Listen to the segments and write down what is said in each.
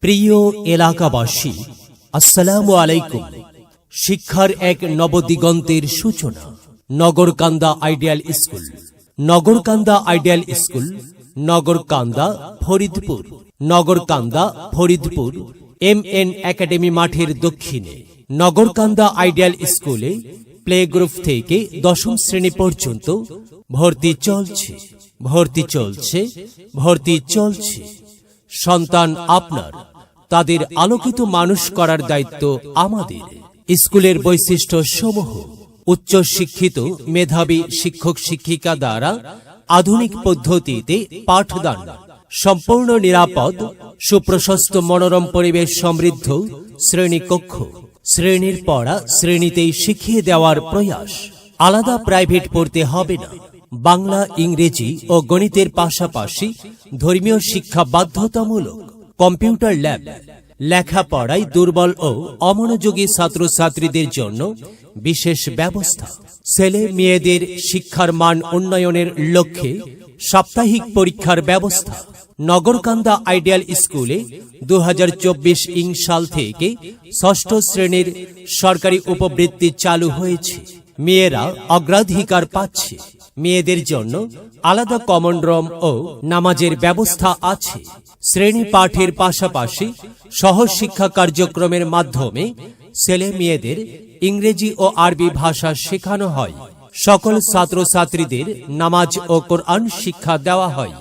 প্রিয় এলাকাবাসী, আসসালামু আলাইকুম। শিক্ষার এক নবদিগন্তের সূচনা। Nagarkanda ideal school, Nagarkanda ideal school, Nagarkanda Faridpur, Nagarkanda Faridpur MN academy মাঠের দক্ষিণে। নগরকান্দা আইডিয়াল স্কুলে প্লে গ্রুপ থেকে দশম শ্রেণী পর্যন্ত ভর্তি চলছে, ভর্তি চলছে, ভর্তি চলছে। সন্তান আপনার, তাদের আলোকিত মানুষ করার দায়িত্ব আমাদের। স্কুলের বৈশিষ্ট্য সমূহ: উচ্চ শিক্ষিত মেধাবী শিক্ষক শিক্ষিকা দ্বারা আধুনিক পদ্ধতিতে পাঠদান, সম্পূর্ণ নিরাপদ, সুপ্রশস্ত মনোরম পরিবেশ সমৃদ্ধ শ্রেণীকক্ষ, শ্রেণীর পড়া শ্রেণীতেই শিখিয়ে দেওয়ার প্রয়াস। আলাদা প্রাইভেট পড়তে হবে না। বাংলা, ইংরেজি ও গণিতের পাশাপাশি ধর্মীয় শিক্ষা বাধ্যতামূলক। কম্পিউটার ল্যাব, লেখাপড়ায় দুর্বল ও অমনোযোগী ছাত্রছাত্রীদের জন্য বিশেষ ব্যবস্থা। ছেলে মেয়েদের শিক্ষার মান উন্নয়নের লক্ষ্যে সাপ্তাহিক পরীক্ষার ব্যবস্থা। নগরকান্দা আইডিয়াল স্কুলে 2024 সাল থেকে ষষ্ঠ শ্রেণীর সরকারি উপবৃত্তি চালু হয়েছে। মেয়েরা অগ্রাধিকার পাচ্ছে। মেয়েদের জন্য আলাদা কমন রুম ও নামাজের ব্যবস্থা আছে। শ্রেণী পাঠের পাশাপাশি সহশিক্ষা কার্যক্রমের মাধ্যমে ছেলে মেয়েদের ইংরেজি ও আরবি ভাষা শেখানো হয়। সকল ছাত্রছাত্রীদের নামাজ ও কোরআন শিক্ষা দেওয়া হয়।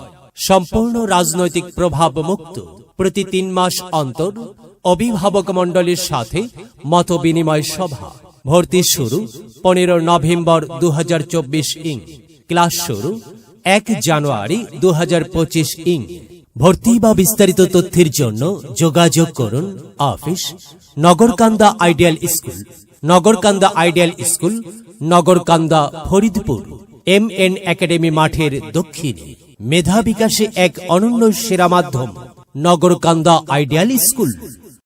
সম্পূর্ণ রাজনৈতিক প্রভাব মুক্ত। প্রতি 3 মাস অন্তর অভিভাবক মণ্ডলীর সাথে মত বিনিময় সভা। ভর্তি শুরু 15 নভেম্বর 2024। ক্লাস শুরু 1 জানুয়ারি 2025। ভর্তি বা বিস্তারিত তথ্যের জন্য যোগাযোগ করুন office Nagarkanda ideal school, Nagarkanda ideal school, Nagarkanda Faridpur MN academy মাঠের দক্ষিণে। মেধা বিকাশে এক অনন্য সেরা মাধ্যম নগরকান্দা আইডিয়াল স্কুল।